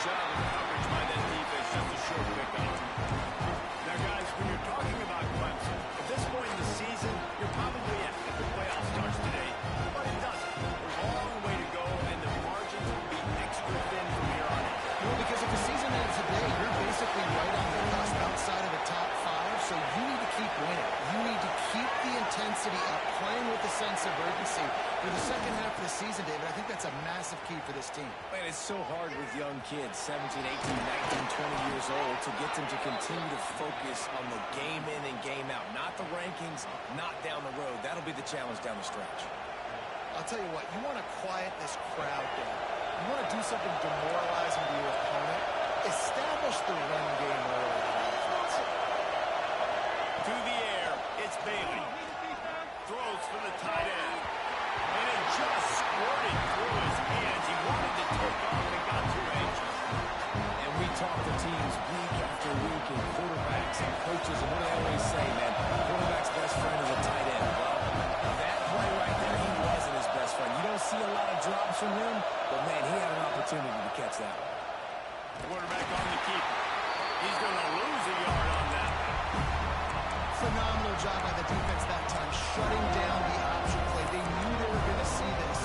job of coverage by that defense. Just a short pickup. Now, guys, when you're talking about Clemson, at this point in the season, you're probably at the playoff starts today. But it doesn't. There's a long way to go, and the margins will be extra thin from here on out. Well, because if the season ends today, you're basically right on the cusp outside of the top 5, so you need to keep winning. You need to keep the intensity up, playing with a sense of urgency for the second half of the season, David. I think that's a massive key for this team. Man, it's so hard with young kids, 17, 18, 19, 20 years old, to get them to continue to focus on the game in and game out. Not the rankings, not down the road. That'll be the challenge down the stretch. I'll tell you what, you want to quiet this crowd down. You want to do something demoralizing to your opponent. Establish the run game early on offense. To the air, it's Bailey. Throws for the tight end. And it just squirted through his hands. He wanted to take off and got too anxious. And we talk to teams week after week and quarterbacks and coaches, and what do they always say, man? Quarterback's best friend is a tight end. Well, that play right there, he wasn't his best friend. You don't see a lot of drops from him, but, man, he had an opportunity to catch that one. Quarterback on the keeper. He's going to lose a yard on that. Phenomenal job by the defense that time, shutting down the option play. They knew they were going to see this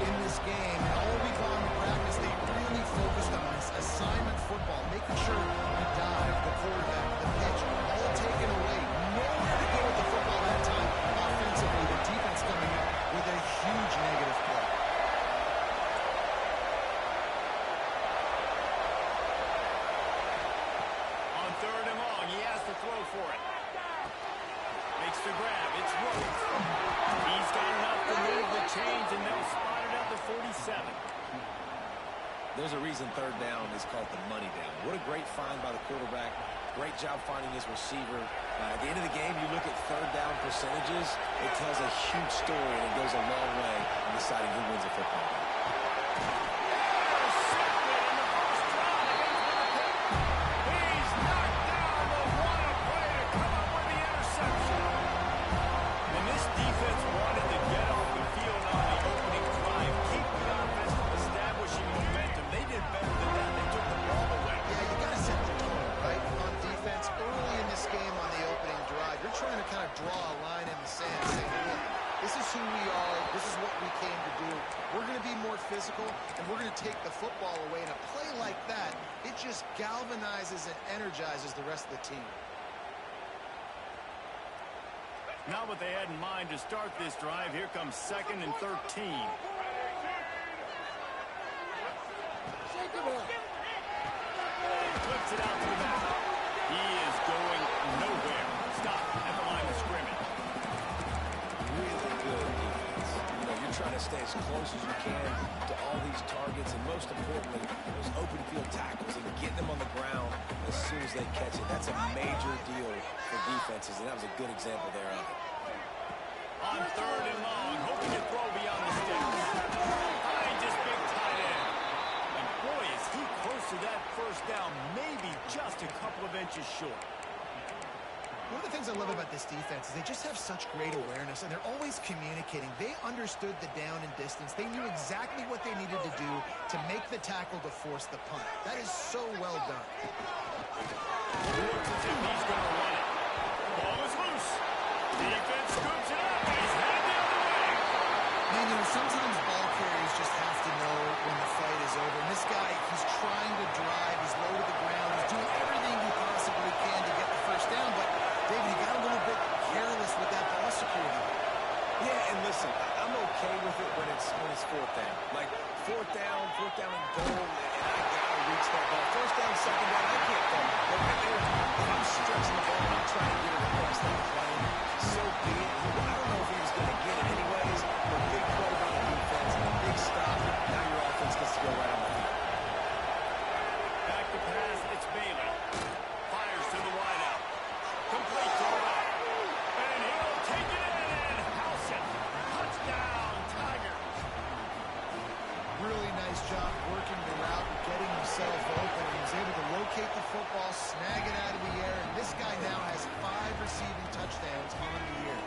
in this game. And all week long in practice, they really focused on this assignment football, making sure the dive, the quarterback, the pitch, all taken away. Nowhere to go with the football that time. Offensively, the defense coming up with a huge negative play. On 3rd and long, he has to throw for it. Makes the grab. It's Rhodes. He's got enough to move the chains, and they'll spot it at the 47. There's a reason 3rd down is called the money down. What a great find by the quarterback. Great job finding his receiver. At the end of the game, you look at 3rd down percentages. It tells a huge story, and it goes a long way in deciding who wins a football game. Draw a line in the sand saying, look, this is who we are, this is what we came to do. We're going to be more physical, and we're going to take the football away. And a play like that, it just galvanizes and energizes the rest of the team. Not what they had in mind to start this drive. Here comes 2nd and 13. Flips it out to the back. He is going nowhere. Stop at the line of scrimmage. Really good defense. You know, you're trying to stay as close as you can to all these targets, and most importantly, those open field tackles, and get them on the ground as soon as they catch it. That's a major deal for defenses, and that was a good example there of it. On 3rd and long, hoping to throw beyond the sticks. Behind just big tight end. And boy, is he close to that 1st down, maybe just a couple of inches short. One of the things I love about this defense is they just have such great awareness, and they're always communicating. They understood the down and distance. They knew exactly what they needed to do to make the tackle to force the punt. That is so well done. Looks as if he's going to run it. Ball is loose. Defense scoops it up. He's headed the other way. Man, you know, sometimes ball carriers just have to know when the fight is over. And this guy, he's trying to drive. He's low to the ground. He's doing everything he possibly can to get the 1st down, but David, he got a little bit careless with that ball security. Yeah, and listen, I'm okay with it when it's 4th down. Like, 4th down and goal, and I gotta reach that ball. 1st down, 2nd down, I can't go. But right there, if I'm stretching the ball and I'm trying to get it across that plane, so be it. I don't know if he was going to get it anyways, but big play by the defense, big stop. Now your offense gets to go right on the field. Back to pass, it's Bailey. Fires to the wideout. Complete to the right. And he'll take it in and house it. Touchdown, Tigers. Really nice job working the route and getting himself open. He was able to locate the football, snag it out of the air, and this guy now has 5 receiving touchdowns on the year.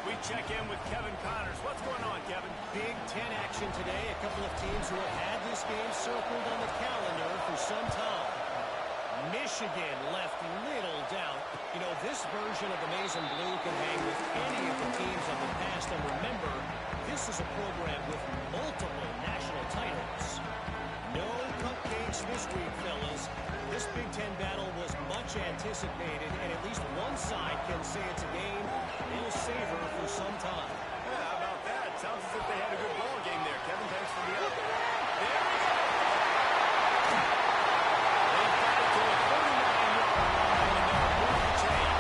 We check in with Kevin Connors. What's going on, Kevin? Big Ten action today. A couple of teams who have had this game circled on the calendar for some time. Michigan left little doubt. You know, this version of the Maize and Blue can hang with any of the teams of the past. And remember, this is a program with multiple national titles. No cupcakes this week, fellas. This Big Ten battle was much anticipated, and at least one side can say it's a game they'll savor for some time. Yeah, how about that? Sounds as if they had a good ball game there. Kevin, thanks for the update. There we go. They've got it to a 49-yard line, and they're moving the chain.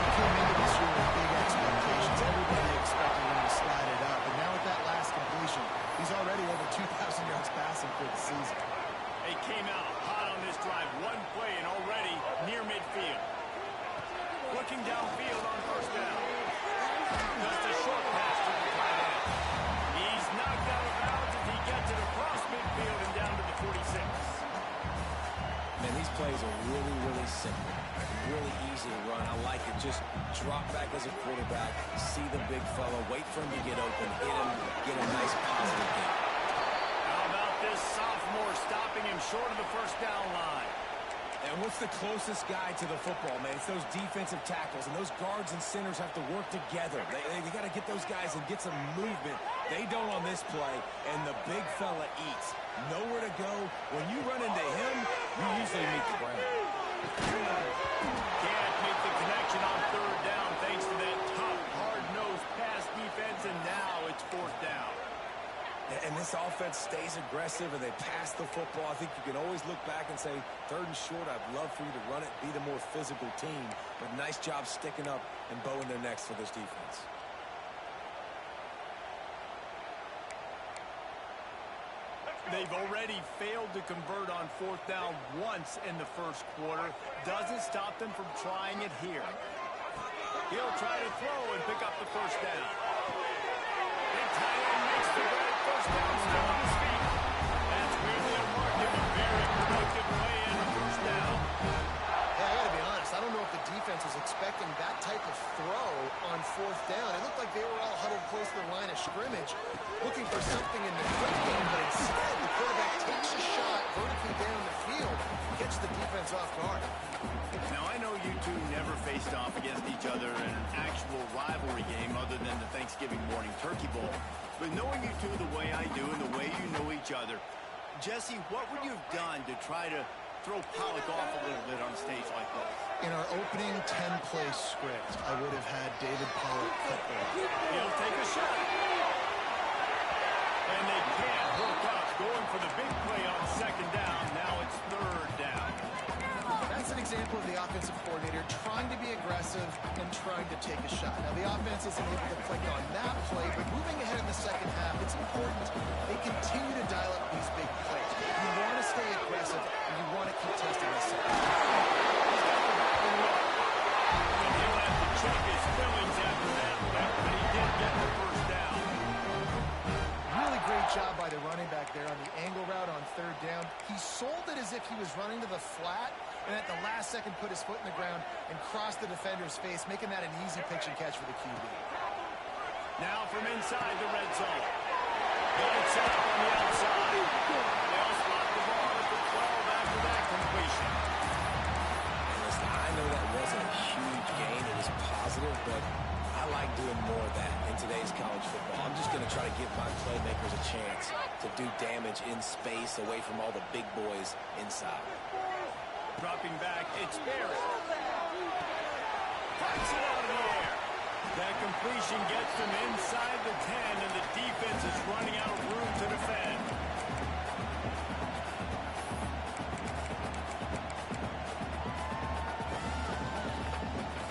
Came into this year with big expectations. Everybody expected him to slide it up. And now with that last completion, he's already over 2,000 yards passing for the season. They came out hot on this drive. One play and already near midfield. Looking downfield on first down. Just a short pass to the tight end. He's knocked out of bounds as he gets it across midfield and down to the 46. Man, these plays are really, really simple. Really easy to run. I like it. Just drop back as a quarterback, see the big fella, wait for him to get open, hit him, get a nice positive game. How about this sophomore stopping him short of the first down line? And what's the closest guy to the football, man? It's those defensive tackles, and those guards and centers have to work together. They got to get those guys and get some movement. They don't on this play, and the big fella eats. Nowhere to go. When you run into him, you usually meet the ground. Can't make the connection on third down thanks to that tough, hard-nosed pass defense, and now it's fourth down. And this offense stays aggressive, and they pass the football. I think you can always look back and say, third and short, I'd love for you to run it, be the more physical team. But nice job sticking up and bowing their necks for this defense. They've already failed to convert on fourth down once in the first quarter. Doesn't stop them from trying it here. He'll try to throw and pick up the first down. And tight end makes the right first down, still on his feet. That's really a mark of a very productive play in the first down. Yeah, I got to be honest. I don't know if the defense was expecting that type of throw on fourth down. It looked like they were all huddled close to the line of scrimmage, looking for something in the quick game, but instead the quarterback takes a shot vertically down the field, gets the defense off guard. Now, I know you two never faced off against each other in an actual rivalry game other than the Thanksgiving morning turkey bowl. But knowing you two the way I do and the way you know each other, Jesse, what would you have done to try to throw Pollock off a little bit on a stage like this? In our opening 10-play script, I would have had David Pollock cut off. He'll take a shot. And they can't hook up, going for the big play on second down. Now it's third down. That's an example of the offensive coordinator trying to be aggressive and trying to take a shot. Now, the offense isn't able to click on that play, but moving ahead in the second half, it's important they continue to dial up these big plays. You want to stay aggressive, and you want to keep testing the second half. And he'll have to check his feelings after that, but he did get the first down. Really great job by the running back there on the angle route on third down. He sold it as if he was running to the flat, and at the last second put his foot in the ground and crossed the defender's face, making that an easy pitch and catch for the QB. Now from inside the red zone. Got it set up on the outside. They'll spot the ball at the 12 after that completion. And listen, I know that wasn't a huge gain. It was positive, but I like doing more of that in today's college football. I'm just going to try to give my playmakers a chance to do damage in space away from all the big boys inside. Dropping back, it's Barrett. Puts it out of the air. That completion gets them inside the 10, and the defense is running out of room to defend.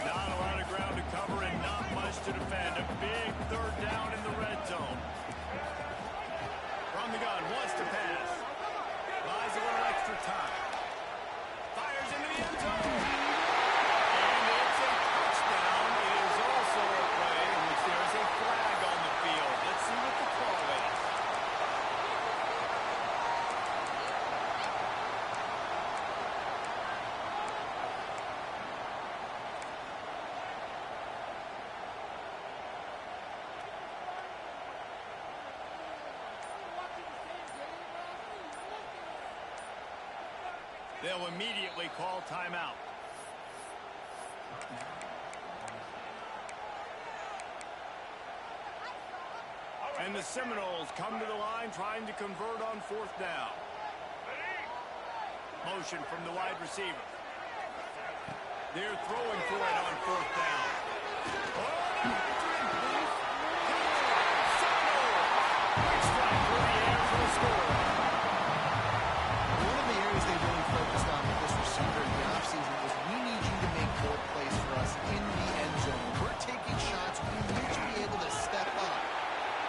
Not a lot of ground to cover and not much to defend. A big third down in the red zone. From the gun, wants to pass. Buys a little extra time. Fires into the end zone. And it's a touchdown. It is also a play in which there is a flag on the field. Let's see what the call is. They'll immediately call timeout. And the Seminoles come to the line trying to convert on 4th down. Motion from the wide receiver. They're throwing for it on 4th down. One of the areas they really focused on with this receiver in the offseason was we need you to make more plays for us in the end zone. We're taking shots. We need to be able to step up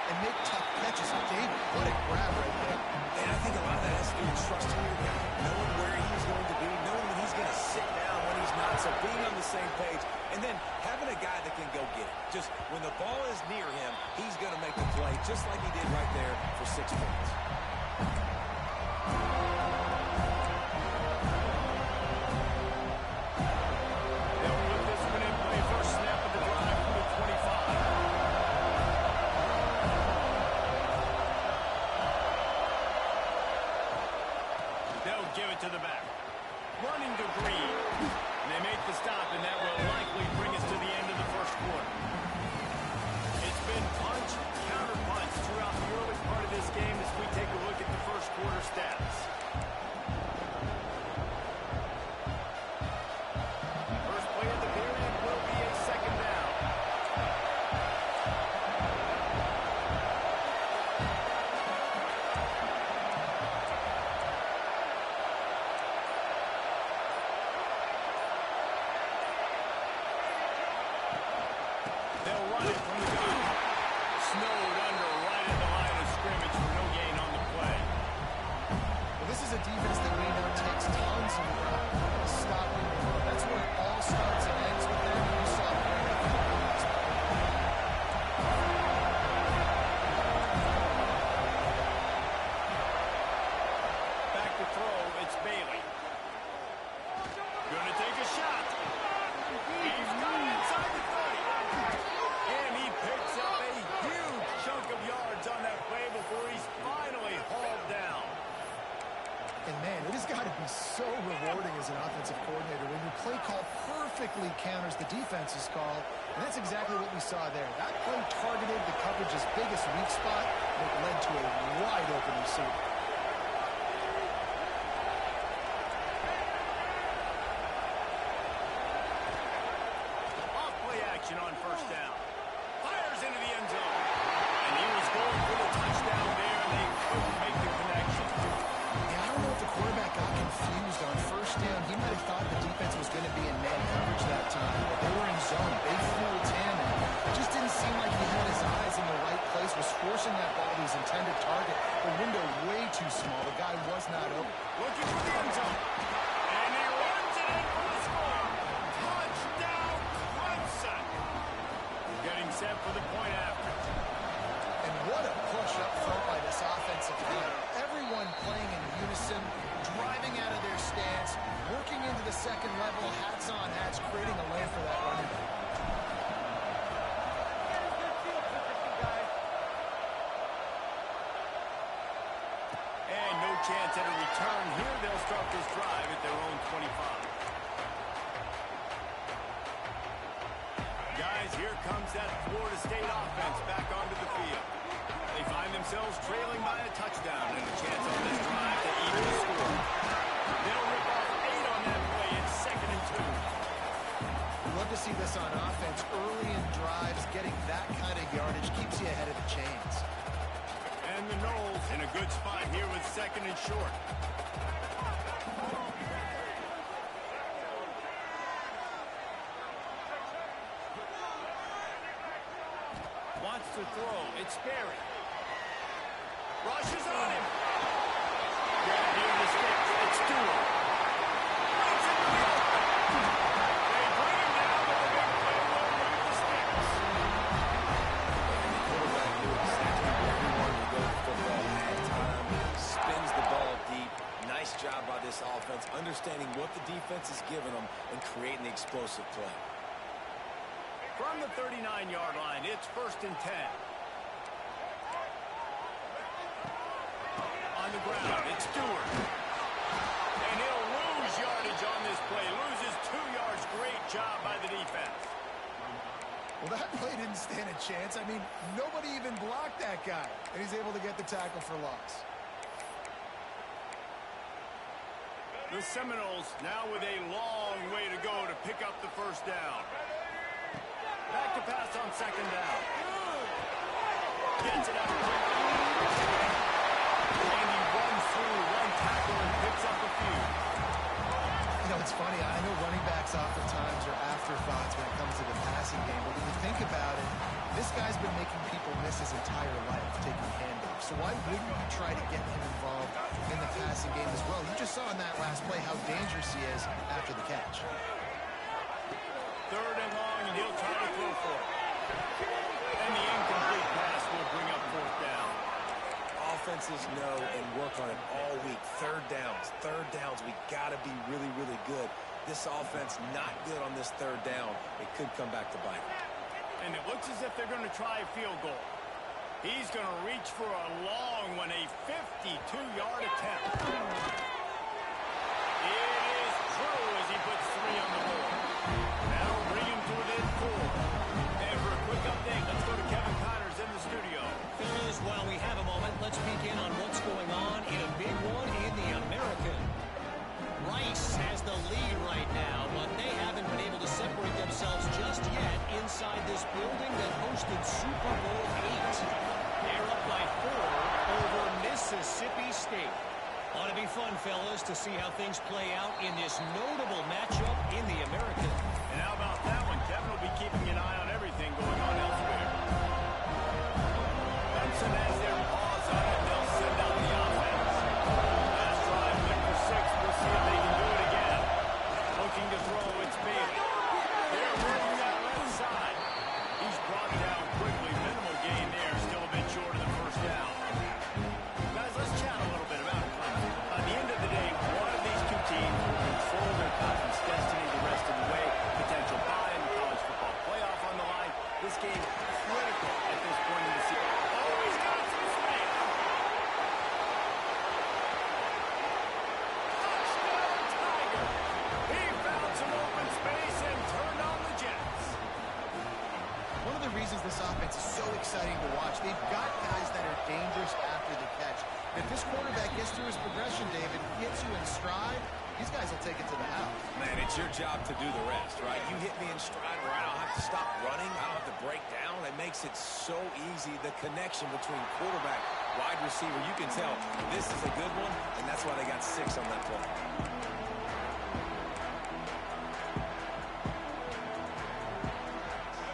and make tough catches. David, what a grab right there. And I think a lot of that has to do with trusting your guy, knowing where he's going to be, knowing that he's going to sit down when he's not, so being on the same page, and then having a guy that can go get it. Just when the ball is near him, he's going to make the play, just like he did right there for 6 points. They'll put this one in play. First snap of the drive from the 25. They'll give it to the back. Running to Green. And they make the stop, and that will likely bring us to the end of the first quarter. It's been punch, counter punch throughout the early part of this game as we take a look at the first quarter stats. First play of the period will be a 2nd down. They'll run it from the gun. Snowed under right at the line of scrimmage for no gain on the play. Well, this is a defense that we know takes tons of stopping the run. That's where it all starts and ends with them. You saw it right at the end. Back to throw, it's Bailey. Gonna take a shot. He's got it inside the 30. And he picks up a huge chunk of yards on that play before he's finally hauled down. And man, it has got to be so rewarding as an offensive coordinator when your play call perfectly counters the defense's call. And that's exactly what we saw there. That play targeted the coverage's biggest weak spot, and it led to a wide open receiver. Off play action on 1st down. Fires into the end zone. And he was going for the touchdown there, and they couldn't make the connection. Yeah, I don't know if the quarterback got confused on 1st down. He might have thought the defense was going to be in man coverage that time. But they were in zone. They fooled him. It just didn't seem like he had his eyes in the right place, was forcing that ball to his intended target. The window way too small. The guy was not open. Looking for the end zone. And he runs it in for the score. Touchdown, Clemson. Getting set for the point after. And what a push up front by this offensive line. Everyone playing in unison, driving out of their stance, working into the second level, hats on hats, creating a lane for that running back. And no chance at a return here. They'll start this drive at their own 25. Guys, here comes that Florida State offense back onto the field. They find themselves trailing by a touchdown and a chance on this drive to even the score. They'll rip off 8 on that play. It's 2nd and 2. We love to see this on offense. Early in drives, getting that kind of yardage keeps you ahead of the chains. And the Noles in a good spot here with 2nd and short. Wants to throw. It's Berry. Rushes on him. Grab near the sticks. It's Stewart. Runs into the open. They bring him down, but the big play will move the sticks. And the quarterback knew exactly where he wanted to go with football at time. Spins the ball deep. Nice job by this offense, understanding what the defense is giving them and creating the explosive play. From the 39-yard line, it's 1st and 10. On the ground, it's Stewart. And he'll lose play didn't stand a chance. I mean, nobody even blocked that guy, and he's able to get the tackle for loss. The Seminoles now with a long way to go to pick up the first down. Back to pass on second down. Gets it out quickly. And he runs through one tackle and picks up a few. You know, it's funny. I know running backs oftentimes are afterthoughts when it comes to the passing game, but when you think about it, this guy's been making people miss his entire life taking handoffs. So why wouldn't you try to get him involved in the passing game as well? You just saw in that last play how dangerous he is after the catch. Third and long, and he'll try to throw for it. And the incomplete pass will bring up fourth down. Offenses know and work on it all week. Third downs. We got to be really, really good. This offense not good on this third down. It could come back to bite. And it looks as if they're going to try a field goal. He's going to reach for a long one, a 52-yard attempt. It is true as he puts 3 on the board. That'll bring him to within 4. And for a quick update, let's go to Kevin Connors in the studio. Fellas, while we have a moment, let's peek in on what's going on in a big one in the American. Rice has the lead right now, but they haven't been able to separate themselves just yet inside this building that hosted Super Bowl VIII. They're up by 4 over Mississippi State. Ought to be fun, fellas, to see how things play out in this notable matchup in the American. And how about that one? Kevin will be keeping an eye on everything going on elsewhere. Clemson has their paws on it. They'll send out the offense. Last drive, went for 6. We'll see if they can do it again. Looking to throw, it's Bailey. They're working that left side. He's brought down quickly. Minimal gain there. Still a bit short of the first down. Guys, let's chat a little bit about it. At the end of the day, one of these two teams will control their conference destiny the rest of the way. Potential bye in the college football playoff on the line. This game critical at this point in the season. Oh, he's got some space. Touchdown, Tiger. He found some open space and turned on the Jets. One of the reasons this offense is so exciting to watch, they've got guys that are dangerous after the catch. If this quarterback gets through his progression, David, hits you in stride, these guys will take it to the house. Man, it's your job to do the rest, right? You hit me in stride where I don't have to stop running. I don't have to break down. It makes it so easy. The connection between quarterback, wide receiver, you can tell this is a good one, and that's why they got 6 on that play.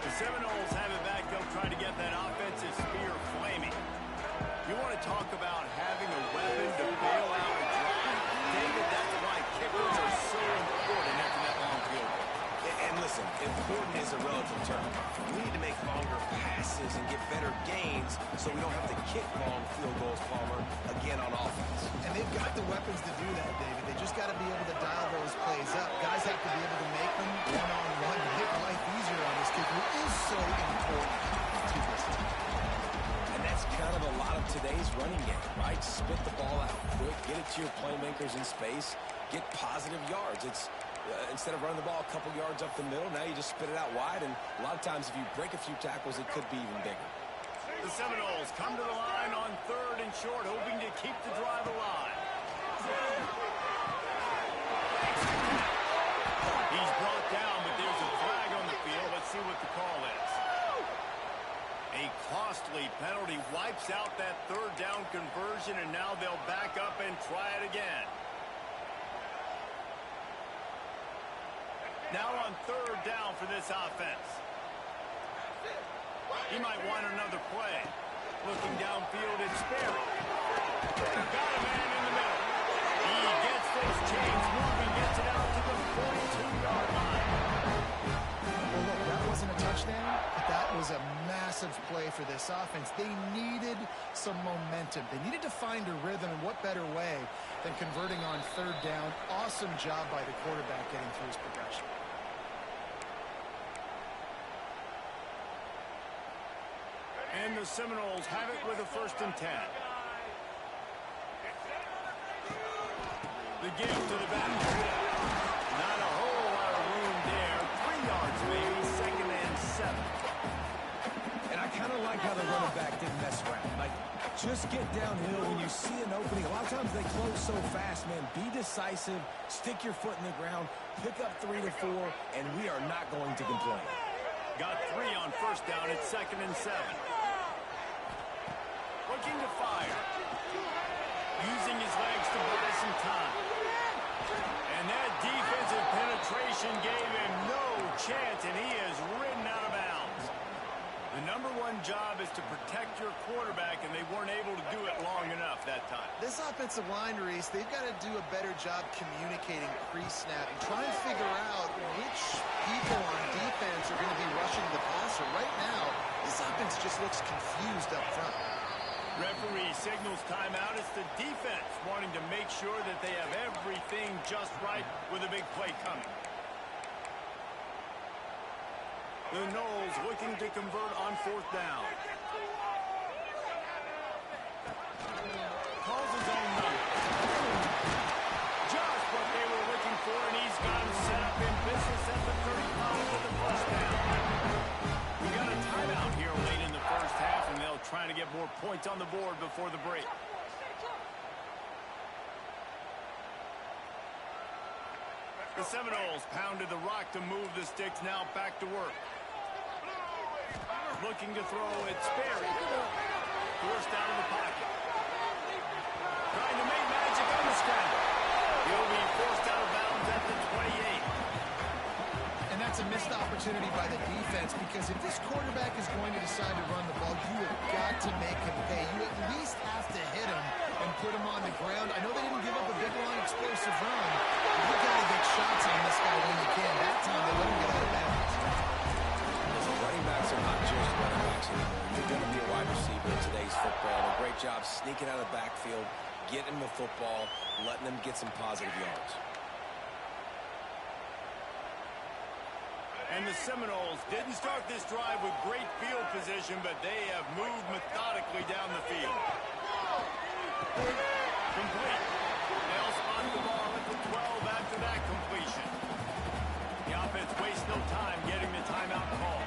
The Seminoles have it back. They'll try to get that offensive spear flaming. You want to talk about having a weapon to bail out a drive? David, that's why kickers are so important after that long field goal. And listen, important is a relative term. We need to make longer passes and get better gains so we don't have to kick long field goals, Palmer, again on offense. And they've got the weapons to do that, David. They just got to be able to dial those plays up. Guys have to be able to make them one-on-one to make life easier on this kid who is so important to this team. And that's kind of a lot of today's running game, right? Spit the ball out quick, get it to your playmakers in space, get positive yards. It's instead of running the ball a couple yards up the middle, now you just spit it out wide, and a lot of times if you break a few tackles, it could be even bigger. The Seminoles come to the line on 3rd and short, hoping to keep the drive alive. He's brought down, but there's a flag on the field. Let's see what the call is. A costly penalty wipes out that 3rd down conversion, and now they'll back up and try it again. Now on 3rd down for this offense. He might want another play. Looking downfield, it's Sperry. Got a man in the middle. He gets those chains moving, gets it out to the 42-yard line. Well, look, that wasn't a touchdown, but that was a massive play for this offense. They needed some momentum. They needed to find a rhythm, and what better way than converting on 3rd down. Awesome job by the quarterback getting through his progression. And the Seminoles have it with a 1st and 10. The give to the back. Not a whole lot of room there. 3 yards maybe, 2nd and 7. like how the running back didn't mess around. Like, just get downhill when you see an opening. A lot of times they close so fast, man. Be decisive, stick your foot in the ground, pick up 3 to 4, and we are not going to complain. Got 3 on first down. It's 2nd and 7. Looking to fire. Using his legs to buy some time. And that defensive penetration gave him no chance, and he is ridden out of bounds. The number 1 job is to protect your quarterback, and they weren't able to do it long enough that time. This offensive line, Reese, they've got to do a better job communicating pre-snap and try and figure out which people on defense are going to be rushing the passer. Right now, this offense just looks confused up front. Referee signals timeout. It's the defense wanting to make sure that they have everything just right with a big play coming. The Noles looking to convert on 4th down. Calls his own number. Just what they were looking for, and he's got him set up in business at the 35 with the first down. We got a timeout here late in the first half, and they'll try to get more points on the board before the break. The Seminoles pounded the rock to move the sticks, now back to work. Looking to throw, it's Sperry. Forced out of the pocket. Trying to make magic on the scramble. He'll be forced out of bounds at the 28. And that's a missed opportunity by the defense, because if this quarterback is going to decide to run the ball, you have got to make him pay. You at least have to hit him and put him on the ground. I know they didn't give up a big, long, explosive run, but you've got to get shots on this guy when you can. That time, they let him get out of bounds. Running backs are not just running backs anymore. You're going to be a wide receiver in today's football. A great job sneaking out of the backfield, getting the football, letting them get some positive yards. And the Seminoles didn't start this drive with great field position, but they have moved methodically down the field. Complete. They'll spot the ball at the 12 after that completion. The offense wastes no time getting the timeout call.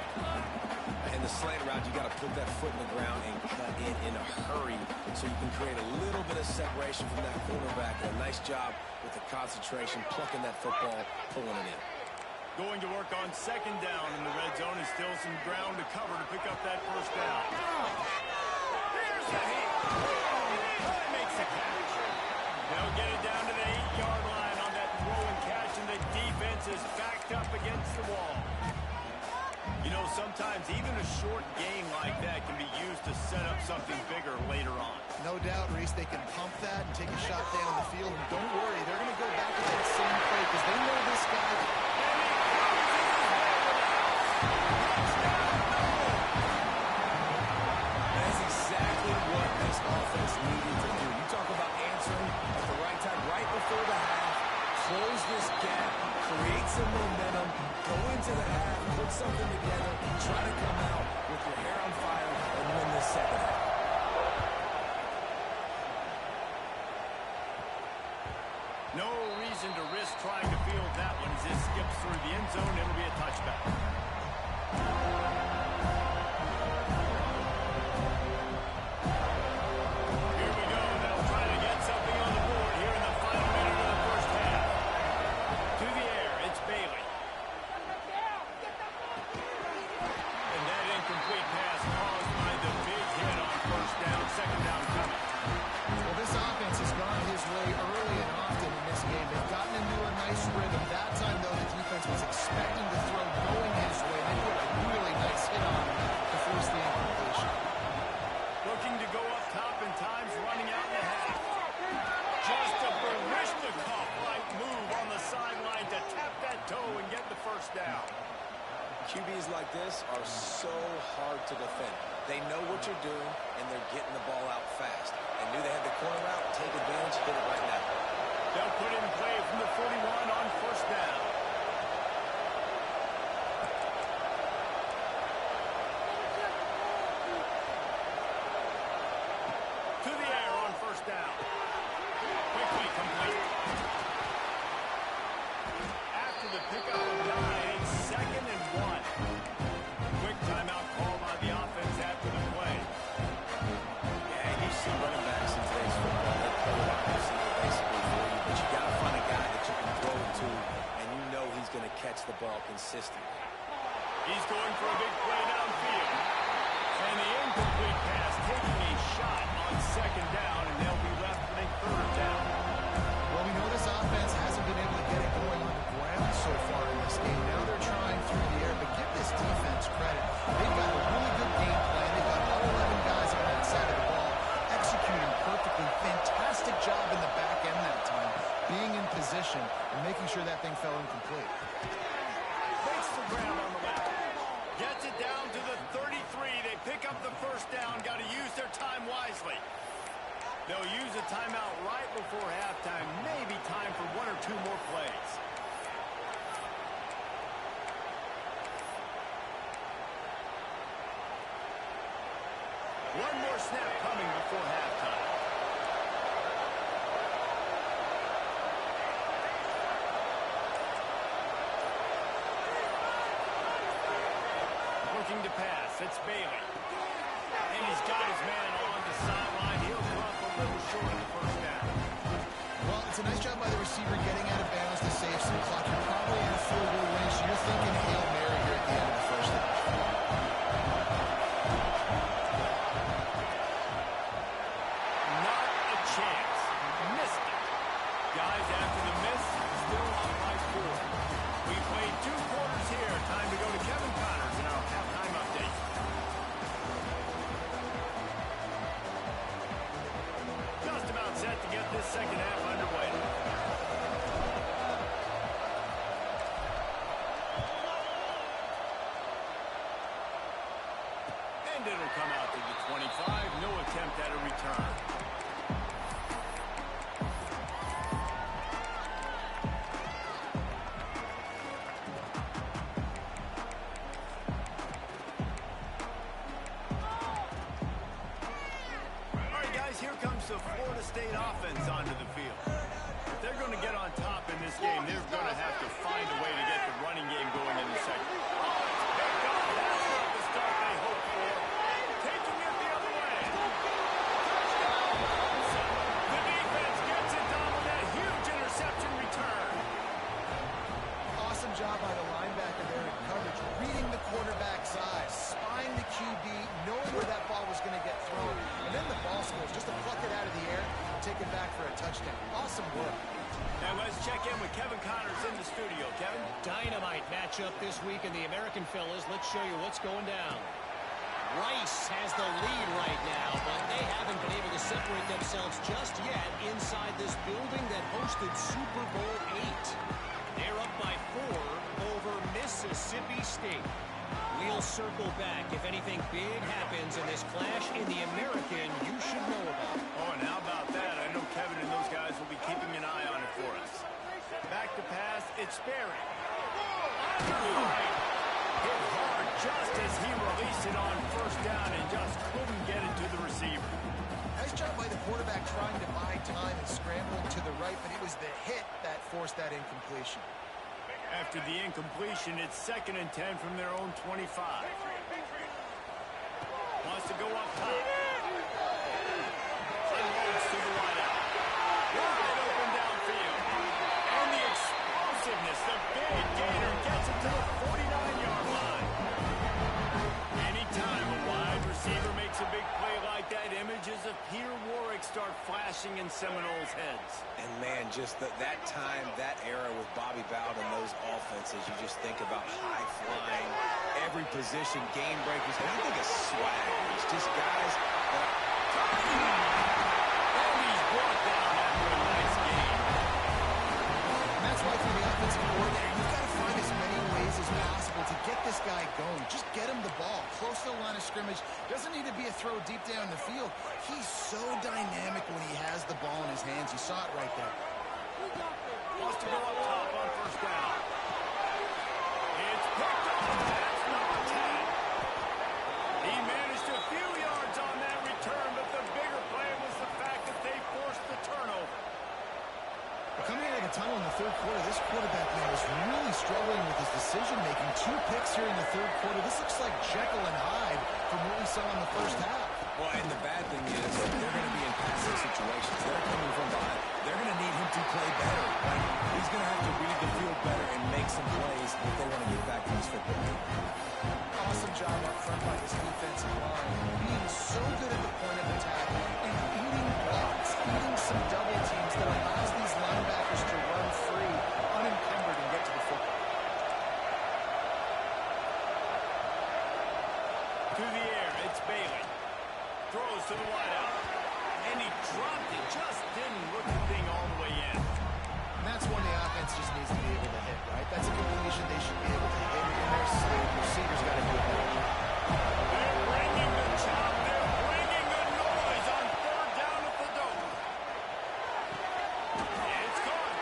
And the slant route, you got to put that foot in the ground and cut in a hurry so you can create a little bit of separation from that cornerback. And a nice job with the concentration, plucking that football, pulling it in. Going to work on 2nd down in the red zone, is still some ground to cover to pick up that first down. Here's the hit. He makes the catch. They'll get it down to the 8-yard line on that throw and catch, and the defense is backed up against the wall. You know, sometimes even a short game like that can be used to set up something bigger later on. No doubt, Reese, they can pump that and take a shot down the field. And don't worry, they're going to go back to that same play because they know this guy. That's exactly what this offense needed to do. You talk about answering at the right time, right before the half, close this gap, create some momentum, go into the half, put something together, try to come out with your hair on fire and win this second half. No reason to risk trying to field that one as this skips through the end zone. It'll be a touchback. Here we go. They'll try to get something on the board here in the final minute of the first half. To the air, it's Bailey. And that incomplete pass caused by the big hit on first down, 2nd down coming. Well, this offense has gone his way early and often in this game. They've gotten into a nice rhythm. That time, though, the defense was expecting the throw going his way. They put a really nice hit on him to force the incompletion. Looking to go up top and times running out in the half. Just a Barishnikov-like move on the sideline to tap that toe and get the first down. QBs like this are so hard to defend. They know what you're doing, and they're getting the ball out fast. They knew they had the corner out, take advantage, hit it right now. They'll put in play from the 41 on first down. To the air on first down. Quickly complete. After the pickup of 9, it's 2nd and 1. Quick timeout call by the offense after the play. catch the ball consistently. He's going for a big play downfield. And the incomplete pass taking a shot on second down, and they'll be left with a third down. Well, we know this offense hasn't been able to get it going on the ground so far in this game. Now they're trying through the air, but give this defense credit. They've got a really good game plan. They've got all 11 guys on that side of the ball executing perfectly. Fantastic job in the back end that time, being in position and making sure that thing fell incomplete. Makes the grab on the left. Gets it down to the 33. They pick up the first down. Got to use their time wisely. They'll use a timeout right before halftime. Maybe time for one or two more plays. One more snap coming before halftime. Looking to pass. It's Bailey. And he's got his man along the sideline. He'll drop a little short of the first down. Well, it's a nice job by the receiver getting out of bounds to save some clock. You're probably in a field goal range, so you're thinking Hail Mary here at the end of the first half. Not a chance. Missed it. Guys, after the miss, still up by 4. We played 2 quarters here. Time to go to Kevin Connors in our halftime update. Just about set to get this second half underway. And it'll come out to the 25. No attempt at a return. All right, guys, here comes the Florida State offense onto the field. If they're going to get on top in this game, they're going to have to find a way to get the running game going in the second. Oh, it's picked off. That's not the start they hoped for. Taking it the other way. The defense gets it done with that huge interception return. Awesome job by the linebacker there in coverage, reading the quarterback's eyes, spying the QB, knowing where that ball was going to get thrown, and then the ball scores, just to pluck it out of the air and take it back for a touchdown. Awesome work. Now let's check in with Kevin Connors in the studio. Kevin? Dynamite matchup this week in the American fellas. Let's show you what's going down. Rice has the lead right now, but they haven't been able to separate themselves just yet inside this building that hosted Super Bowl 8. They're up by 4 over Mississippi State. We'll circle back if anything big happens in this clash in the American you should know about. Oh, and how about that? I know Kevin and those guys will be keeping an eye on it for us. Back to pass, it's Sperry. Hit hard just as he released it on first down and just couldn't get it to the receiver. Nice job by the quarterback trying to buy time and scrambling to the right, but it was the hit that forced that incompletion. After the incompletion, it's 2nd and 10 from their own 25. Wants to go up top. Unloads to the wideout. Wide open downfield. And the explosiveness, the big gainer gets it to the 49-yard line. Anytime a wide receiver makes a big play like that, images of Peter Warrick start flashing in Seminoles' heads. And, man, just that time, that era with Bobby Bowden and those offenses, you just think about high-flying, every position, game breakers. And I think of swag. It's just guys that And he's brought down after a nice game. And that's why for the offensive coordinator, you've got to find as many ways as possible to get this guy going. Just get him the ball close to the line of scrimmage. Doesn't need to be a throw deep down the field. He's so dynamic when he has the ball in his hands. You saw it right there. Wants to go up top on first down. It's picked up. That's number 10. He managed a few yards on that return, but the bigger play was the fact that they forced the turnover. Coming out of the tunnel in the third quarter, this quarterback now is really struggling with his decision-making. 2 picks here in the third quarter. This looks like Jekyll and Hyde from what we saw in the first half. Well, and the bad thing is they're going to be in passing situations. They're coming from behind. They're going to need him to play better. Like, he's going to have to read the field better and make some plays to the wideout. And he dropped it. Just didn't look the thing all the way in. And that's one the offense just needs to be able to hit, right? That's a completion they should be able to hit. And the receiver's got to do a better job. They're bringing the chop. They're bringing the noise on third down at the dome. It's gone.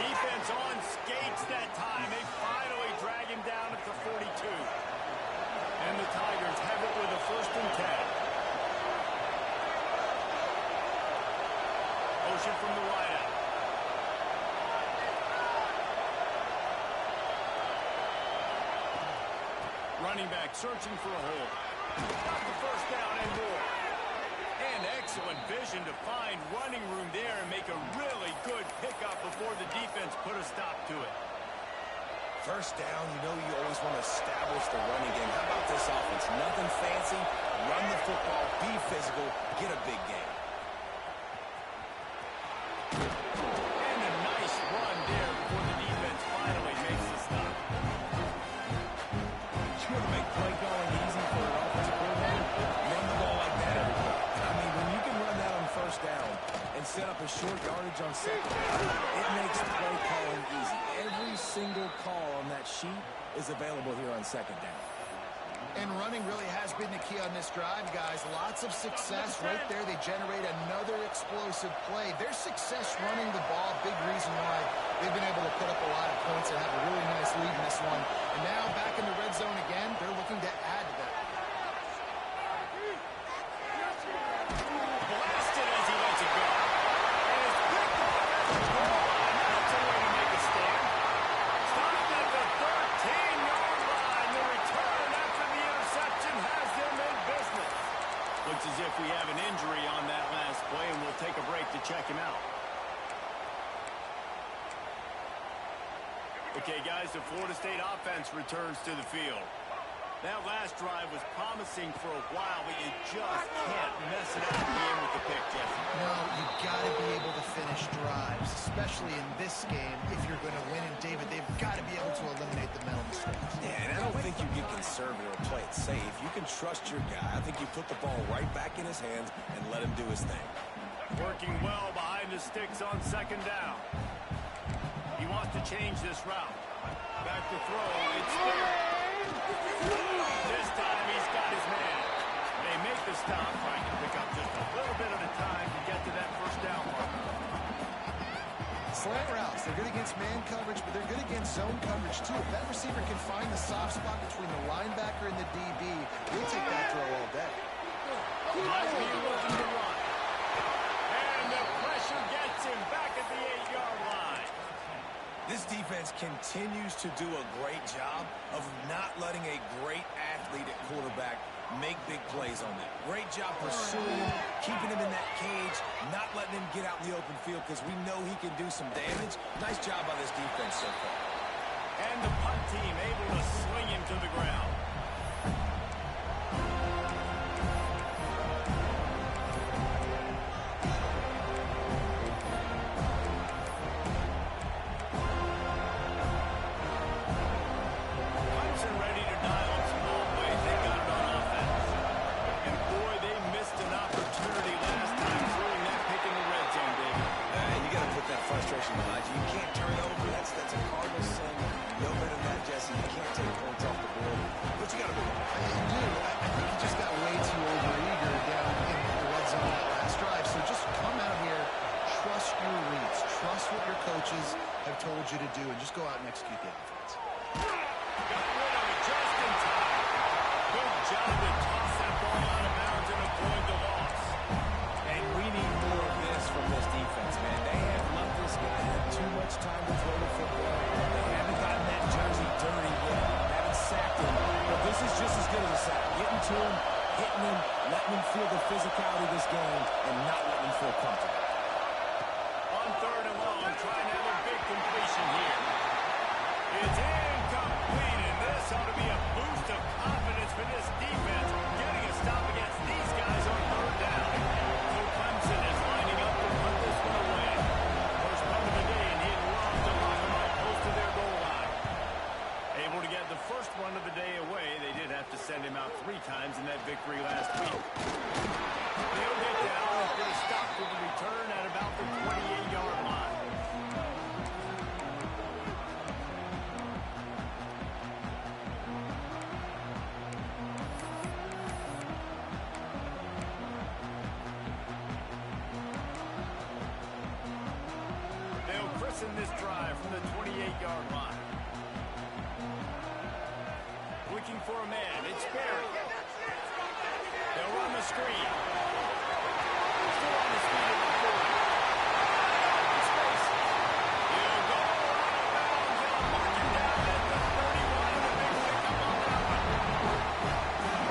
Defense on skates that time. They finally drag him down at the 42. And the Tigers have it with a 1st and 10. Motion from the wideout. Running back searching for a hole. Got the 1st down and more. And excellent vision to find running room there and make a really good pickup before the defense put a stop to it. 1st down, you know you always want to establish the running game. How about this offense? Nothing fancy. Run the football, be physical, get a big game. And a nice run there before the defense finally makes the stop. You want to make play calling easy for an offensive coordinator? Run the ball like that every play. I mean, when you can run that on 1st down and set up a short yardage on 2nd down, it makes play calling easy. Every single call on that sheet is available here on 2nd down. And running really has been the key on this drive, guys. Lots of success right there. They generate another explosive play. Their success running the ball, big reason why they've been able to put up a lot of points and have a really nice lead in this one. And now back in the red zone again, they're looking to add to that. Blasted as he lets it go. And it's picked off at the goal line. That's a way to make a stand. Stopped at the 13-yard line. The return after the interception has them in business. Looks as if we have an injury on that last play, and we'll take a break to check him out. Okay, guys, the Florida State offense returns to the field. That last drive was promising for a while, but you just can't mess it up at the end with the pick, Jesse. No, you've got to be able to finish drives, especially in this game. If you're going to win, and David, they've got to be able to eliminate the mental mistakes. Yeah, and I don't think you get conservative or play it safe. You can trust your guy. I think you put the ball right back in his hands and let him do his thing. Working well behind the sticks on 2nd down. He wants to change this route. Back to throw. It's there. This time he's got his man. They make the stop, trying to pick up just a little bit at a time to get to that 1st down mark. Slant routes, they're good against man coverage, but they're good against zone coverage too. If that receiver can find the soft spot between the linebacker and the DB, he'll take that throw all day. Might be looking to run. And the pressure gets him back at the 8-yard line. This defense continues to do a great job of not letting a great athlete at quarterback make big plays on them. Great job pursuing him, keeping him in that cage, not letting him get out in the open field because we know he can do some damage. Nice job by this defense so far. And the punt team able to swing him to the ground. Frustration behind you. You can't turn over. That's a cardinal sin. No better than that, Jesse. You can't take points off the board. But you got to move on. Dude, I think he just got way too overeager down in the red zone that last drive. So just come out here, trust your reads, trust what your coaches have told you to do, and just go out and execute the offense. Got rid of it just in time. Good job to toss that ball out of bounds and avoid the loss. And we need more of this from this defense, man. They have let this guy have too much time to throw the football. They haven't gotten that jersey dirty yet. Haven't sacked him. But this is just as good as a sack. Getting to him, hitting him, letting him feel the physicality of this game, and not letting him feel comfortable. On 3rd and long, trying to have a big completion here. It's incomplete, and this ought to be a boost of confidence for this defense. Getting a stop against these guys on 3rd down. So Clemson is lining up to put this one away. First punt of the day, and he'd love to lock them right close to their goal line. Able to get the first one of the day away. They did have to send him out 3 times in that victory last week. The success in this drive from the 28-yard line. Looking for a man. It's Barry. They'll run the screen. Still on his feet at the 40. Space. He'll go out of bounds. They'll mark him down at the 31. And a big pickup on that one.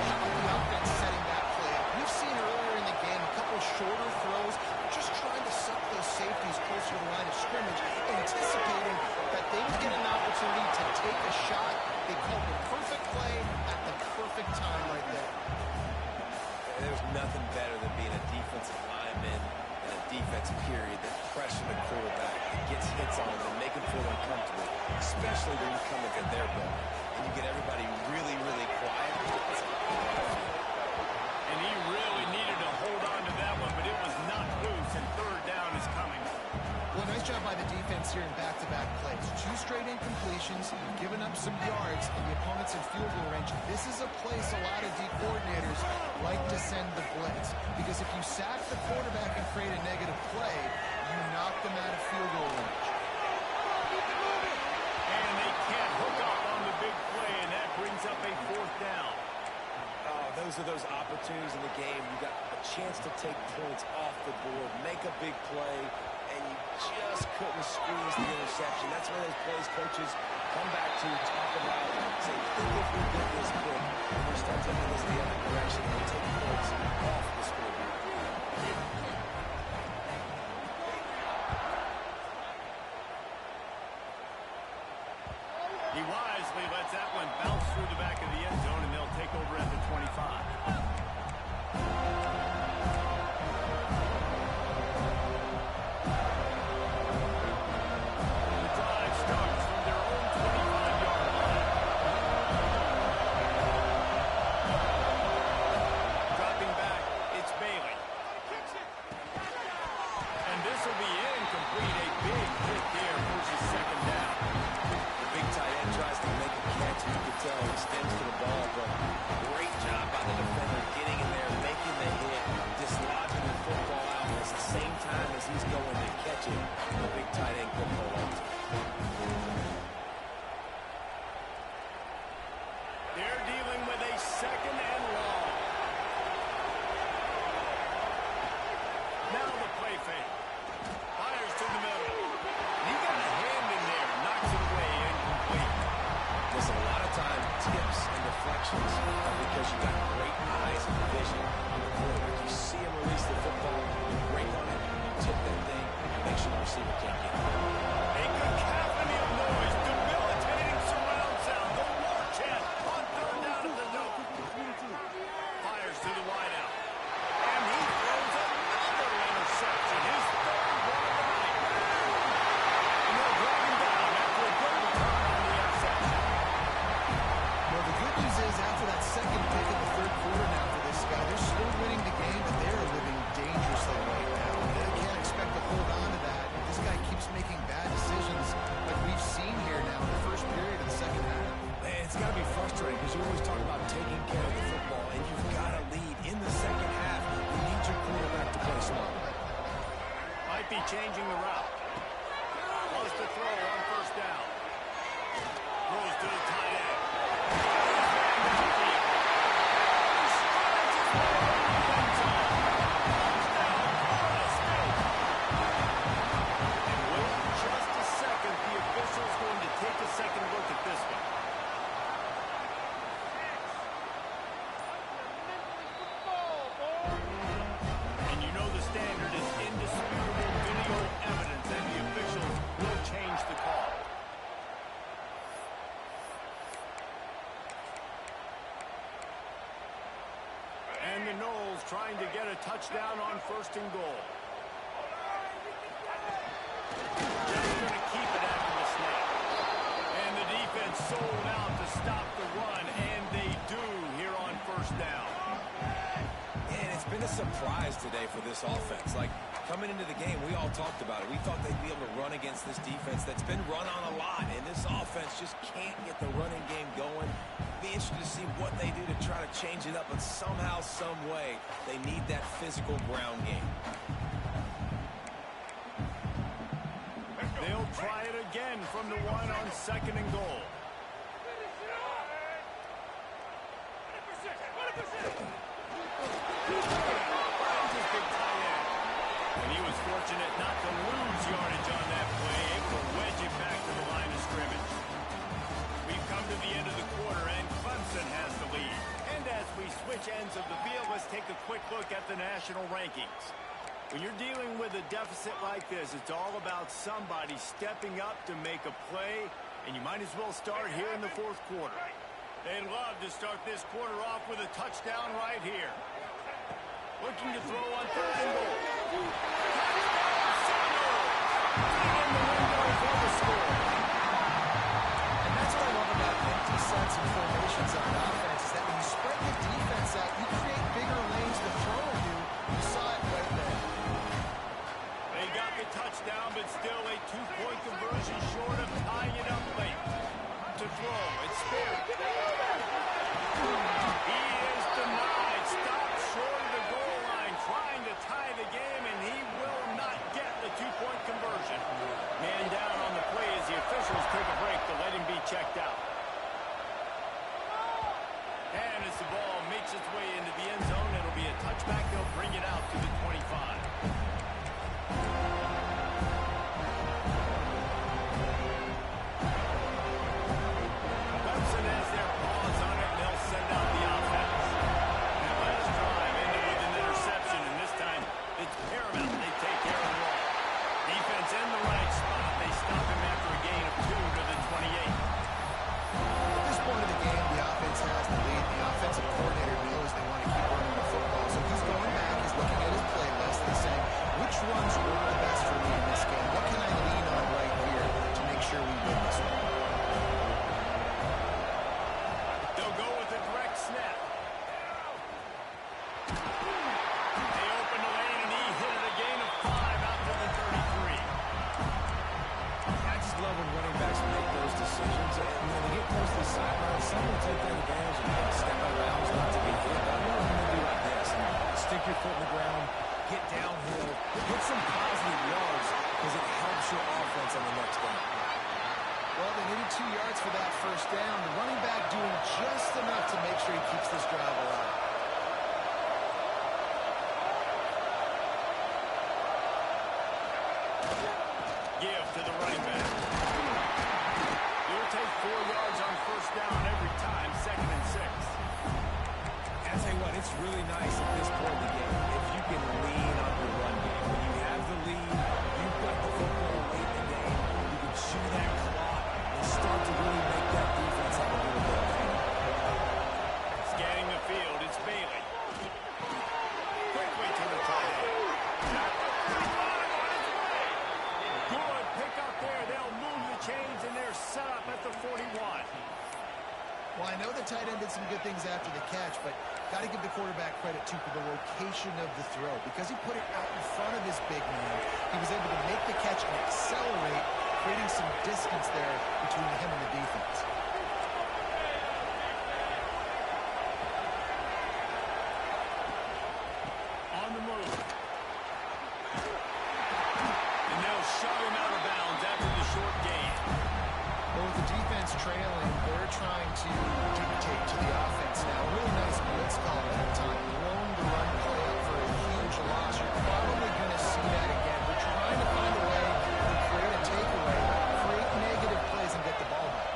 How about the offense setting that play up? We've seen earlier in the game a couple shorter throws, just trying to suck those safeties closer to the line of scrimmage, anticipating that they would get an opportunity to take a shot. They called the perfect play at the perfect time right there. There's nothing better than being a defensive lineman in a defense period that pressure the quarterback and gets hits on him and make him feel uncomfortable, especially when you come into their building and you get everybody really, really quiet. And he really needed to hold on to that one, but it was not loose, and third down is coming. Well, nice job by the defense here in back-to-back plays. 2 straight incompletions, giving up some yards, and the opponent's in field goal range. This is a place a lot of D coordinators like to send the blitz, because if you sack the quarterback and create a negative play, you knock them out of field goal range. And they can't hook up on the big play, and that brings up a fourth down. Oh, those are those opportunities in the game. You got a chance to take points off the board, make a big play, and you just couldn't squeeze the interception. That's one of those plays coaches come back to talk about, say, think if we get this quick, and we start taking this the other direction and take points off the scoreboard. He wisely lets that one bounce through the back of the end zone, and they'll take over at the 25. Extends to the ball, but great job by the defender getting in there, making the hit, dislodging the football out at the same time as he's going to catch it. The big tight end couldn't hold on to it. They're dealing with a second and long. Now the play fake. Fires to the middle. He got a hand in there, knocks it away, incomplete. Listen, a lot of time, tips and deflections are because you got great eyes and vision on the quarterback. You see him release the football, you break on it, you tip that thing, and make sure the receiver can't get it. A cacophony of noise, debilitating surround sound, the war chant on third down at the note. Fires to the wideout. And he throws another interception, his third one of the night. And they'll drag him down after a good return on the interception. Well, the good news is after that second pick in the third quarter now for this guy, they're still winning the game, but they are living dangerously right now. They can't expect to hold on to that. This guy keeps making bad decisions like we've seen here now in the first period of the second half. Man, it's got to be frustrating because you always talk about taking care of the football, and you've got to lead in the second half. You need your quarterback to play smart. Might be changing the route. Wants to throw on first down. Throws to the tight end. Second look at this one. And you know the standard is indisputable video evidence, and the officials will change the call. And the Noles trying to get a touchdown on first and goal. Just going to keep it after the snap. And the defense sold out to stop the run, and they do here on first down. And it's been a surprise today for this offense. Like, coming into the game, we all talked about it. We thought they'd be able to run against this defense that's been run on a lot, and this offense just can't get the running game going. Be interested to see what they do to try to change it up, but somehow, some way, they need that physical ground game. They'll try it again from the one on 2nd and goal. And he was fortunate not to lose yardage on that play, able to wedge it back to the line of scrimmage. We've come to the end of the quarter, and Clemson has the lead. And as we switch ends of the field, let's take a quick look at the national rankings. When you're dealing with a deficit like this, it's all about somebody stepping up to make a play, and you might as well start here in the 4th quarter. They'd love to start this quarter off with a touchdown right here. Looking to throw on 3rd and goal. In the window for the score. And that's what I love about empty sets and formations of an offense, is that when you spread the defense out, you create bigger lanes to throw into. You saw it right there. They got the touchdown, but still a 2-point conversion short of tying it up late. To throw, it's Sperry. He is denied. Stopped short of the goal line, trying to tie the game, and he will not get the 2-point conversion. Man down on the play as the officials take a break to let him be checked out. And as the ball makes its way into the end zone, it'll be a touchback. They'll bring it out to the 25. Clemson has their paws on it, and they'll send out the offense. That last drive ended with an interception, and this time it's paramount they take care of the ball. Defense in the right spot. They stop him after a gain of 2 to the 28. At this point of the game, the offense has the lead. The offensive coordinator knows they want to keep running the football, so he's going back. He's looking at his play list and saying, which runs work the best for me in this game? What can I lean on right here to make sure we win this one? They'll go with a direct snap. They open the lane, and he hit it a gain of 5 out to the 33. I just love when running backs make those decisions. And when they get close to the sideline, some will take that advantage and step out of bounds not to be hit. But I love when they do like this. Stick your foot in the ground, get downhill, get some positive yards because it helps your offense on the next down. Well, they needed 2 yards for that first down. The running back doing just enough to make sure he keeps this drive alive. Give to the running back. He'll take 4 yards on first down every time, 2nd and 6. And I tell you what, it's really nice at this point in the game if you can lean on your run game. When you have the lead, you've got the football late in the game, you can chew that clock and start to really make that defense have a little bit of pain. Scanning the field, it's Bailey. Quickly to the tight end. Good pick up there. They'll move the chains, and they're set up at the 41. Well, I know the tight end did some good things after the catch, but got to give the quarterback credit, too, for the location of the throw. Because he put it out in front of his big man, he was able to make the catch and accelerate, creating some distance there between him and the defense. On the move. And they'll shove him out of bounds after the short gain. Well, with the defense trailing, they're trying to dictate to the offense now. Really nice blitz call at that time. Blowing the run play up for a huge loss. You're probably going to see that again. They're trying to find a way to create a takeaway, create negative plays, and get the ball back.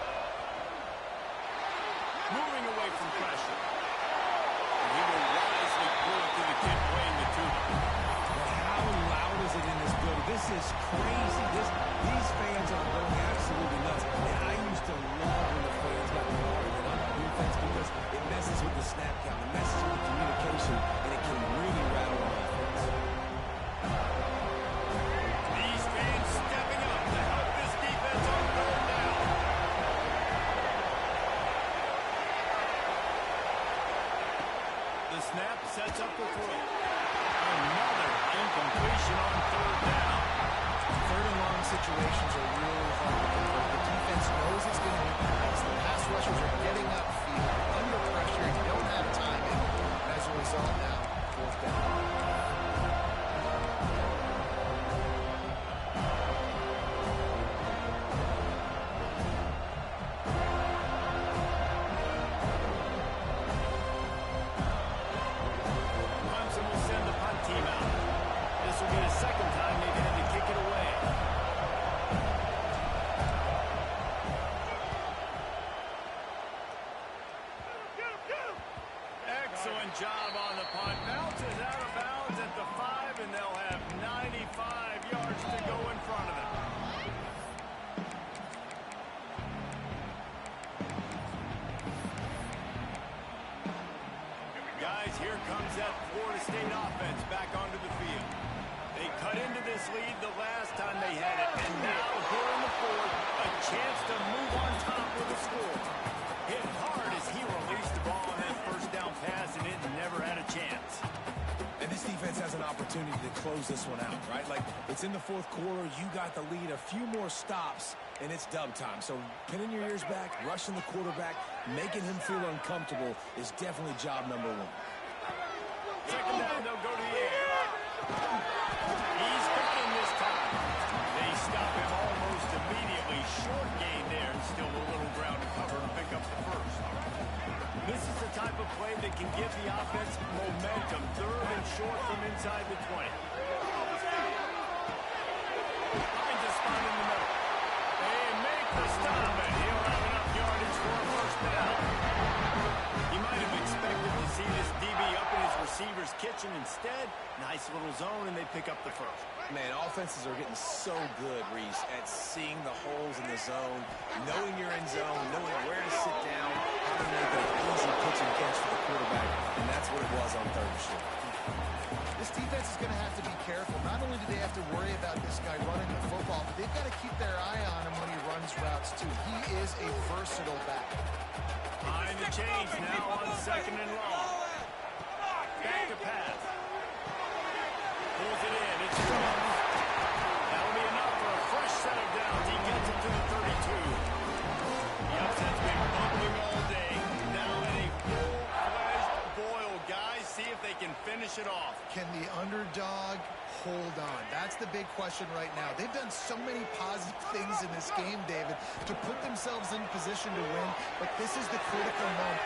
Moving away from pressure. And he will wisely pull it to the kid playing the tuba. But how loud is it in this building? This is crazy. These fans are going absolutely nuts. And I used to love when the fans got louder than on defense because it messes with the snap count, it messes with the communication, and it can really rattle our offense. These fans stepping up to help this defense on 3rd down. The snap sets up the throw. Another incompletion on 3rd down. 3rd and long situations are really hard to convert. The defense knows it's going to be passed. The pass rushers are getting upfield, under pressure, and don't have time. And as a result now, 4th down. job on the punt. Bounces out of bounds at the 5, and they'll have 95 yards to go in front of them. Guys, here comes that Florida State offense back onto the field. They cut into this lead the last time they had it, and now here in the fourth, a chance to move on top with a score. Hit hard as he released the ball on that first down pass, and it never had a chance. And this defense has an opportunity to close this one out, right? Like, it's in the fourth quarter, you got the lead, a few more stops, and it's dub time. So pinning your ears back, rushing the quarterback, making him feel uncomfortable is definitely job number one. Second down, they'll go to the air. He's picking this time. They stop him almost immediately. Short gain there, and still a little ground to cover and pick up the first. This is the type of play that can give the offense momentum. Third and short from inside the 20. Finds a spot in the middle. They make the stop, and he'll have enough yardage for a first down. He might have expected to see this DB up in his receiver's kitchen. Instead, nice little zone, and they pick up the first. Man, offenses are getting so good, Reese, at seeing the holes in the zone, knowing you're in zone, knowing where to sit down, how to make an easy pitch and catch for the quarterback, and that's what it was on third and short. This defense is going to have to be careful. Not only do they have to worry about this guy running the football, but they've got to keep their eye on him when he runs routes, too. He is a versatile back. Behind the chains now on second and long. Back to pass. Pulls it in. It's strong. That'll be enough for a fresh set of downs. He gets it to the 32. The upset's been bubbling all day. Now in a full-fledged boil. Guys, see if they can finish it off. Can the underdog hold on? That's the big question right now. They've done so many positive things in this game, David, to put themselves in position to win, but this is the critical moment.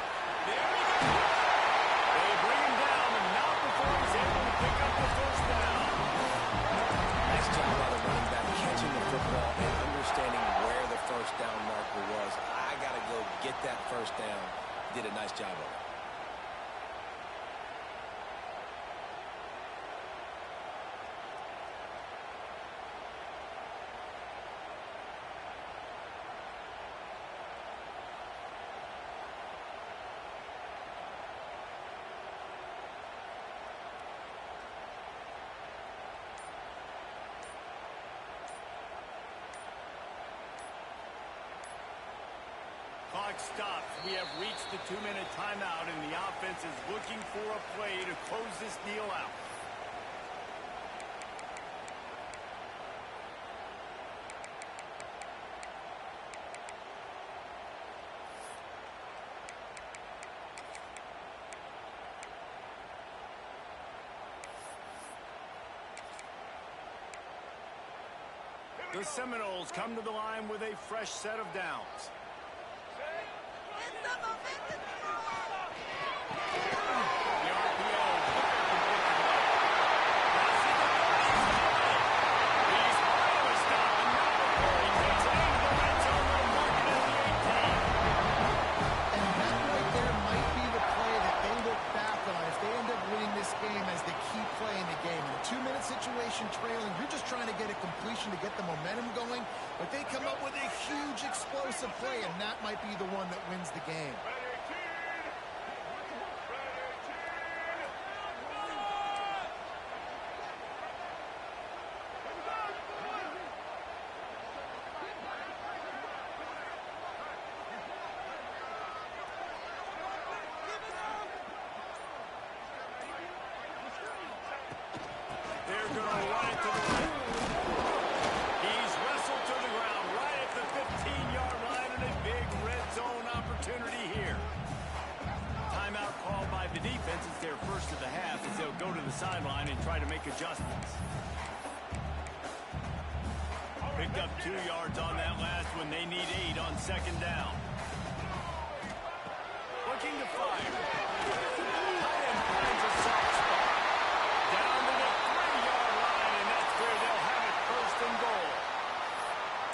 There we go. They bring him down, and not before he's able to pick up the first down. Nice job by the running back, catching the football and understanding where the first down marker was. I got to go get that first down. Did a nice job of it. Clock stops. We have reached the 2-minute timeout, and the offense is looking for a play to close this deal out. The Seminoles come to the line with a fresh set of downs. Trailing, you're just trying to get a completion to get the momentum going, but they come up with a huge explosive play, and that might be the one that wins the game. Sideline and try to make adjustments. Picked up 2 yards on that last one. They need 8 on second down. Looking to fire. Tight end finds a soft spot. Down to the 3-yard line, and that's where they'll have it first and goal.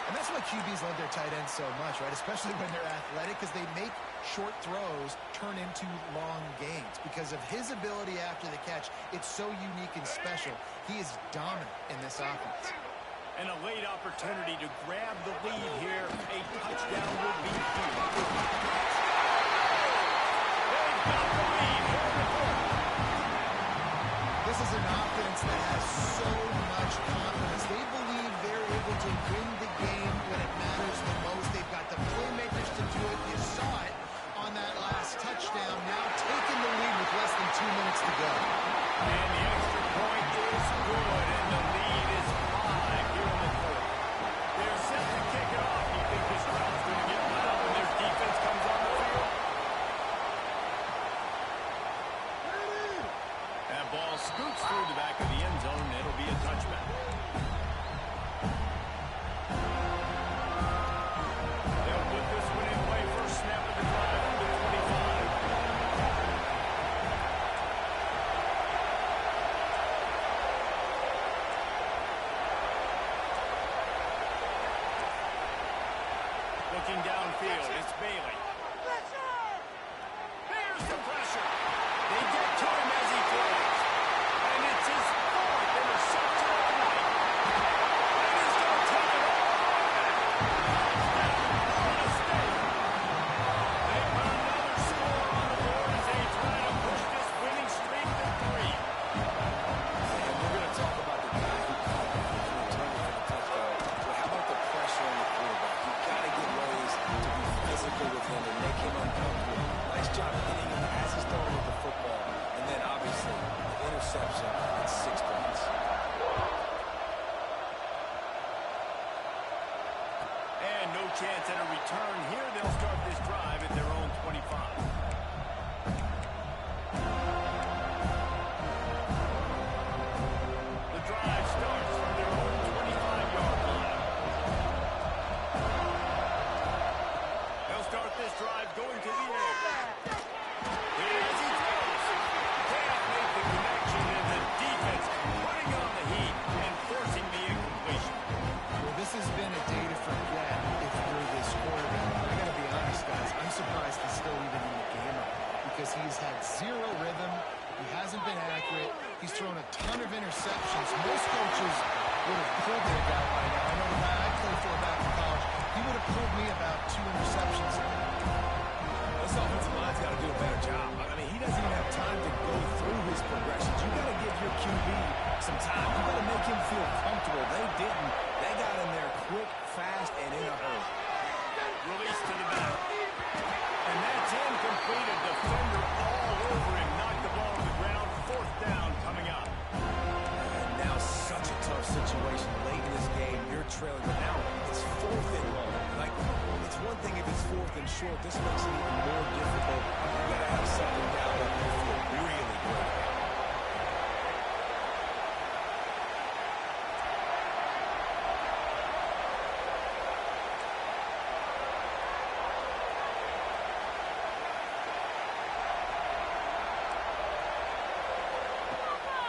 And that's That's why QBs love their tight ends so much, right? Especially when they're athletic, because they make short throws turn into long gains. Because of his ability after the catch, it's so unique and special. He is dominant in this offense. And a late opportunity to grab the lead here. A touchdown would be huge. They've got the lead here in the fourth. This is an offense that has so much confidence. They believe they're able to win the game when it matters the most. They've got the playmakers to do it. You saw it on that last touchdown. Now taking the lead with less than 2 minutes to go. And the extra point is good, and the lead is 5 here in the fourth. They're set to kick it off. You think this crowd's going to get loud when their defense comes on the field? That ball scoots through the back of the end zone, and it'll be a touchback. They'll put this one in play first snap of the drive from the 25. Looking downfield, it's Bailey. There's the pressure. They get to him as he throws. And it's his fourth interception of the night. And he's going to take it all. Touchdown, Florida State. They put another score on the board as they try to push this winning streak to 3. And we're going to talk about the guy who caught it and returned it for the touchdown. But how about the pressure on the quarterback? You've got to get ways to be physical with him and make him uncomfortable. Nice job hitting him as he's throwing with the football. And then, obviously, the interception and 6 points. And no chance at a return here. They'll start this drive at their own 25. The drive starts from their own 25-yard line. They'll start this drive going to the air. As he throws. Can't make the connection, and the defense putting on the heat and forcing the incompletion. Well, this has been a day to forget if you're this quarterback. I got to be honest, guys. I'm surprised he's still even in the game right now because he's had zero rhythm. He hasn't been accurate. He's thrown a ton of interceptions. Most coaches would have pulled their guy by now. I know the guy I played for back in college, he would have pulled me about 2 interceptions. This offensive line's got to do a better job. I mean, he doesn't even have time to go through his progressions. You got to give your QB some time. You got to make him feel comfortable. They didn't. They got in there quick, fast, and in a hurry. Release to the back. And that's incomplete. A defender all over him. Knocked the ball on the ground. 4th down coming up. And now such a tough situation late in this game. You're trailing, but now it's 4th and long. Like, it's one thing if it's 4th and short. This makes it even more difficult. You got to have something down that you feel really good.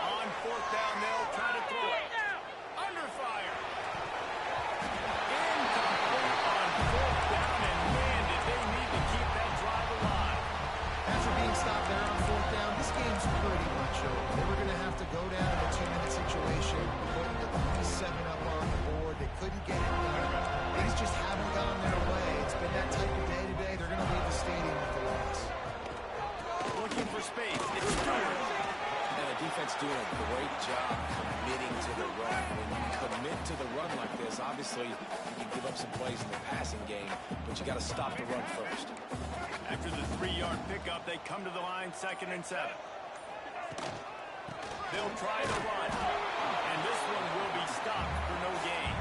On 4th down, they'll try to throw it. Under fire. Incomplete on 4th down, and man, did they need to keep that drive alive. After being stopped there on 4th down, this game's pretty much over. They were going to have to go down in a 2-minute situation, putting the 7 up on the board. They couldn't get it done. Things just haven't gone their way. It's been that type of day today. They're going to leave the stadium with the loss. Looking for space. It's Stewart. And the defense doing a great job committing to the run. When you commit to the run like this, obviously you can give up some plays in the passing game, but you got to stop the run first. After the 3-yard pickup, they come to the line, 2nd and 7. They'll try to run, and this one will be stopped for no gain.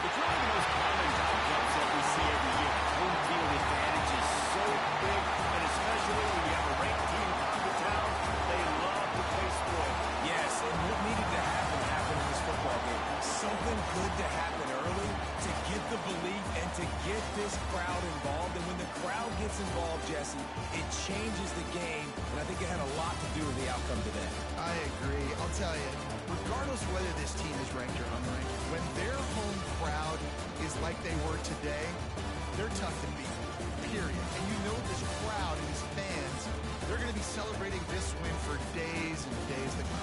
It's really the most common jumps that we see every year. Home field advantage is so big, and especially when you have a ranked team come to town, they love to play spoil. Yes, and what needed to happen happened in this football game. Something good to happen early to get the belief and to get Get this crowd involved, and when the crowd gets involved, Jesse, it changes the game, and I think it had a lot to do with the outcome today. I agree. I'll tell you, regardless whether this team is ranked or unranked, when their home crowd is like they were today, they're tough to beat, period. And you know this crowd and these fans, they're going to be celebrating this win for days and days to come.